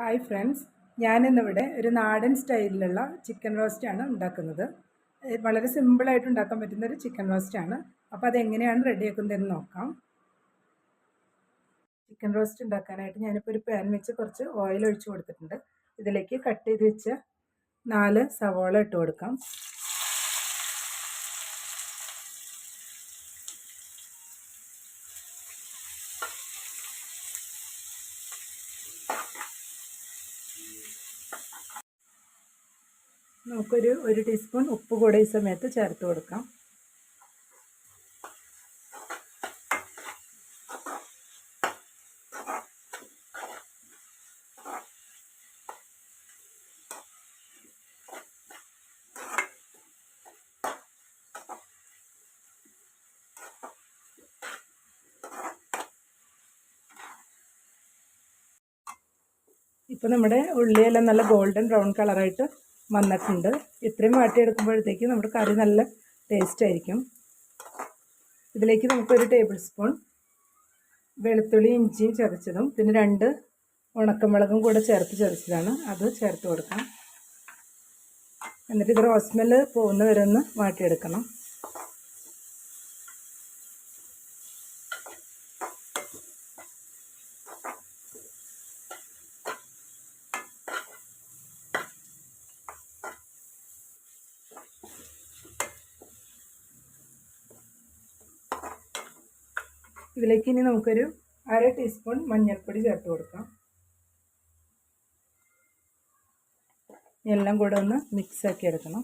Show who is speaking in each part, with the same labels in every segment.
Speaker 1: Hi friends, ഞാനിന്നിവിടെ ഒരു നാടൻ സ്റ്റൈലിലുള്ള ചിക്കൻ റോസ്റ്റാണ് ഉണ്ടാക്കുന്നത്. വളരെ സിമ്പിളായിട്ട് ഉണ്ടാക്കാൻ പറ്റുന്ന ഒരു ചിക്കൻ റോസ്റ്റാണ്. അപ്പോൾ അതെങ്ങനെയാണ് റെഡിയാക്കുന്നതെന്ന് നോക്കാം. ചിക്കൻ റോസ്റ്റ് ഉണ്ടാക്കാനായിട്ട് ഞാനിപ്പോൾ ഒരു പാൻ വെച്ച് കുറച്ച് ഓയിൽ ഒഴിച്ച് കൊടുത്തിട്ടുണ്ട്. ഇതിലേക്ക് കട്ട് ചെയ്ത് വെച്ച 4 സവോള ഇട്ട് കൊടുക്കാം. നമുക്കൊരു 1 ടീസ്പൂൺ ഉപ്പ് കൂടെ ഈ സമയത്ത് ചേർത്ത് കൊടുക്കാം. ഇപ്പോൾ നമ്മുടെ ഉള്ളിയെല്ലാം നല്ല ഗോൾഡൻ ബ്രൗൺ കളറായിട്ട് വന്നിട്ടുണ്ട്. ഇത്രയും വാട്ടിയെടുക്കുമ്പോഴത്തേക്ക് നമ്മുടെ കറി നല്ല ടേസ്റ്റ് ആയിരിക്കും. ഇതിലേക്ക് നമുക്കൊരു ടേബിൾ സ്പൂൺ വെളുത്തുള്ളി ഇഞ്ചിയും ചതച്ചതും പിന്നെ 2 ഉണക്കമുളകും കൂടെ ചേർത്ത് ചതച്ചതാണ്, അത് ചേർത്ത് കൊടുക്കാം. എന്നിട്ട് ഇത് റോസ് സ്മെല്ല് പോകുന്ന വരെ ഒന്ന് വാട്ടിയെടുക്കണം. ഇതിലേക്ക് ഇനി നമുക്കൊരു 1/2 ടീസ്പൂൺ മഞ്ഞൾപ്പൊടി ചേർത്ത് കൊടുക്കാം. എല്ലാം കൂടെ ഒന്ന് മിക്സാക്കി എടുക്കണം.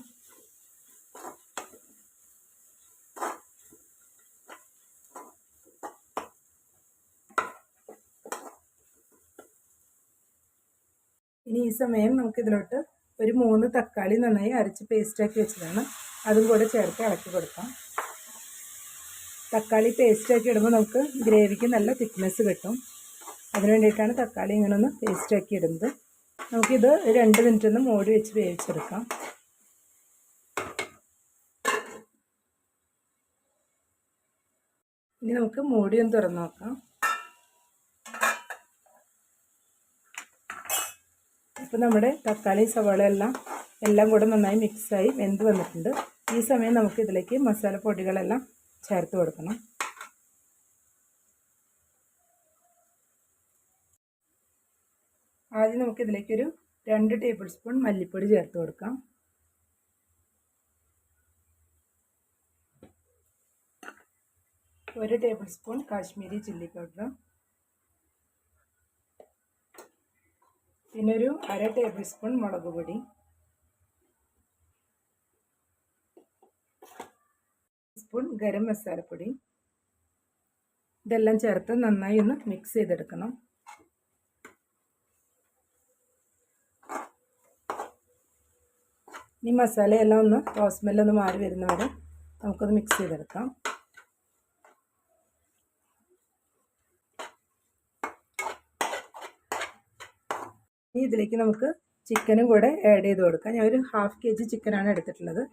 Speaker 1: ഇനി ഈ സമയം നമുക്കിതിലോട്ട് ഒരു 3 തക്കാളി നന്നായി അരച്ച് പേസ്റ്റാക്കി വെച്ചതാണ്, അതും കൂടെ ചേർത്ത് ഇളക്കി കൊടുക്കാം. തക്കാളി പേസ്റ്റാക്കി ഇടുമ്പോൾ നമുക്ക് ഗ്രേവിക്ക് നല്ല തിക്നെസ് കിട്ടും. അതിന് വേണ്ടിയിട്ടാണ് തക്കാളി ഇങ്ങനെ ഒന്ന് പേസ്റ്റാക്കി ഇടുന്നത്. നമുക്കിത് 2 മിനിറ്റ് ഒന്ന് മൂടി വെച്ച് വേവിച്ചെടുക്കാം. ഇനി നമുക്ക് മൂടി ഒന്ന് തുറന്ന് നോക്കാം. ഇപ്പോൾ നമ്മുടെ തക്കാളി സവാള എല്ലാം കൂടെ നന്നായി മിക്സായി വെന്ത് വന്നിട്ടുണ്ട്. ഈ സമയം നമുക്ക് ഇതിലേക്ക് മസാലപ്പൊടികളെല്ലാം ചേർത്ത് കൊടുക്കണം. ആദ്യം നമുക്കിതിലേക്കൊരു 2 ടേബിൾ സ്പൂൺ മല്ലിപ്പൊടി ചേർത്ത് കൊടുക്കാം. ഒരു table spoon Kashmiri chilli powder, പിന്നെ ഒരു 1/2 ടേബിൾ സ്പൂൺ മുളക് പൊടി, സ്പൂൺ ഗരം മസാലപ്പൊടി. ഇതെല്ലാം ചേർത്ത് നന്നായി ഒന്ന് മിക്സ് ചെയ്തെടുക്കണം. ഈ മസാലയെല്ലാം ഒന്ന് റോസ് സ്മെല്ലൊന്ന് മാറി വരുന്നവരെ നമുക്കൊന്ന് മിക്സ് ചെയ്തെടുക്കാം. ഇനി ഇതിലേക്ക് നമുക്ക് ചിക്കനും കൂടെ ആഡ് ചെയ്ത് കൊടുക്കാം. ഞാൻ ഒരു 1/2 kg ചിക്കനാണ് എടുത്തിട്ടുള്ളത്,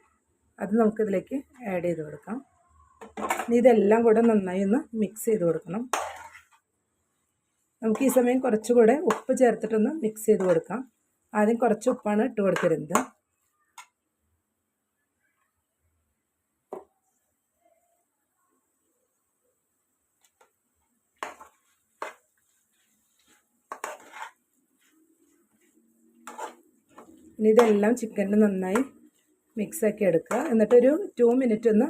Speaker 1: അത് നമുക്കിതിലേക്ക് ആഡ് ചെയ്ത് കൊടുക്കാം. ഇനി ഇതെല്ലാം കൂടെ നന്നായി ഒന്ന് മിക്സ് ചെയ്ത് കൊടുക്കണം. നമുക്ക് ഈ സമയം കുറച്ചുകൂടെ ഉപ്പ് ചേർത്തിട്ടൊന്ന് മിക്സ് ചെയ്ത് കൊടുക്കാം. ആദ്യം കുറച്ച് ഉപ്പാണ് ഇട്ട് കൊടുത്തിരുന്നത്. ഇനി ഇതെല്ലാം ചിക്കനിൽ നന്നായി മിക്സാക്കി എടുക്കുക. എന്നിട്ടൊരു 2 മിനിറ്റ് ഒന്ന്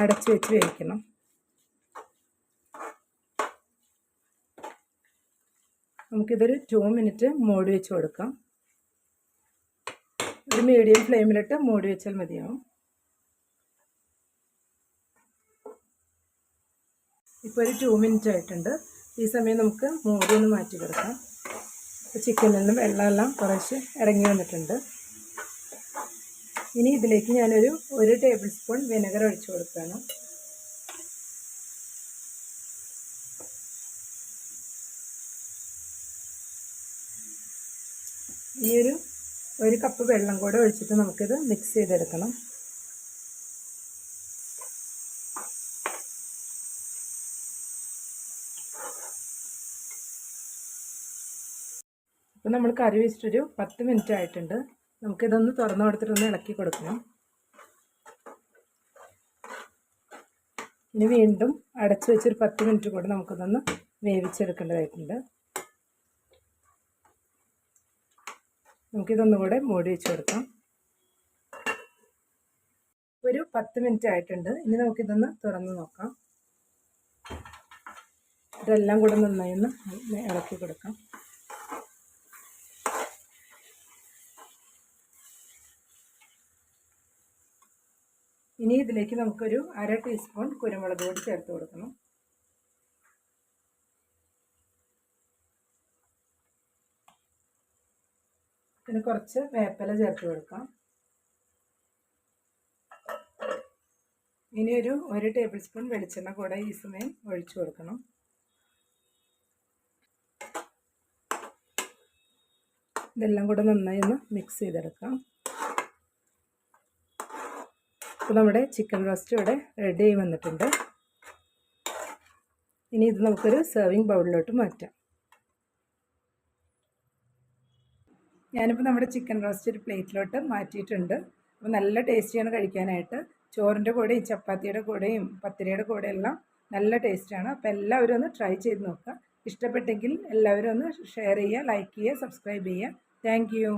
Speaker 1: അടച്ച് വെച്ച് വേവിക്കണം. നമുക്കിതൊരു 2 മിനിറ്റ് മൂടി വെച്ച് കൊടുക്കാം. ഒരു മീഡിയം ഫ്ലെയിമിലിട്ട് മൂടി വെച്ചാൽ മതിയാവും. ഇപ്പോൾ ഒരു 2 മിനിറ്റ് ആയിട്ടുണ്ട്. ഈ സമയം നമുക്ക് മൂടി ഒന്ന് മാറ്റി കൊടുക്കാം. ചിക്കനിൽ നിന്നും വെള്ളമെല്ലാം കുറച്ച് ഇറങ്ങി വന്നിട്ടുണ്ട്. ഇനി ഇതിലേക്ക് ഞാനൊരു 1 ടേബിൾ സ്പൂൺ വിനെഗർ ഒഴിച്ചു കൊടുക്കുകയാണ്. ഈ ഒരു കപ്പ് വെള്ളം കൂടെ ഒഴിച്ചിട്ട് നമുക്കിത് മിക്സ് ചെയ്തെടുക്കണം. ഇപ്പോൾ നമ്മൾ കറി വെച്ചിട്ടൊരു 10 മിനിറ്റ് ആയിട്ടുണ്ട്. നമുക്കിതൊന്ന് തുറന്നു കൊടുത്തിട്ടൊന്ന് ഇളക്കി കൊടുക്കണം. ഇനി വീണ്ടും അടച്ചു വെച്ചൊരു 10 മിനിറ്റ് കൂടെ നമുക്കിതൊന്ന് വേവിച്ചെടുക്കേണ്ടതായിട്ടുണ്ട്. നമുക്കിതൊന്നുകൂടെ മൂടി വെച്ച് കൊടുക്കാം. ഒരു 10 മിനിറ്റ് ആയിട്ടുണ്ട്. ഇനി നമുക്കിതൊന്ന് തുറന്ന് നോക്കാം. ഇതെല്ലാം കൂടെ നന്നായി ഒന്ന് ഇളക്കി കൊടുക്കാം. ഇനി ഇതിലേക്ക് നമുക്കൊരു 1/2 ടീസ്പൂൺ കുരുമുളക് പൊടി ചേർത്ത് കൊടുക്കണം. പിന്നെ കുറച്ച് വേപ്പില ചേർത്ത് കൊടുക്കാം. ഇനി ഒരു 1 ടേബിൾ സ്പൂൺ വെളിച്ചെണ്ണ കൂടെ ഈ സമയം ഒഴിച്ചു കൊടുക്കണം. ഇതെല്ലാം കൂടെ നന്നായി ഒന്ന് മിക്സ് ചെയ്തെടുക്കാം. ഇപ്പോൾ നമ്മുടെ ചിക്കൻ റോസ്റ്റ് ഇവിടെ റെഡി ആയി വന്നിട്ടുണ്ട്. ഇനി ഇത് നമുക്കൊരു സെർവിങ് ബൗളിലോട്ട് മാറ്റാം. ഞാനിപ്പോൾ നമ്മുടെ ചിക്കൻ റോസ്റ്റ് ഒരു പ്ലേറ്റിലോട്ട് മാറ്റിയിട്ടുണ്ട്. അപ്പോൾ നല്ല ടേസ്റ്റിയാണ് കഴിക്കാനായിട്ട്. ചോറിൻ്റെ കൂടെയും ചപ്പാത്തിയുടെ കൂടെയും പത്തിരിയുടെ കൂടെയെല്ലാം നല്ല ടേസ്റ്റാണ്. അപ്പോൾ എല്ലാവരും ഒന്ന് ട്രൈ ചെയ്ത് നോക്കുക. ഇഷ്ടപ്പെട്ടെങ്കിൽ എല്ലാവരും ഒന്ന് ഷെയർ ചെയ്യുക, ലൈക്ക് ചെയ്യുക, സബ്സ്ക്രൈബ് ചെയ്യുക. Thank you.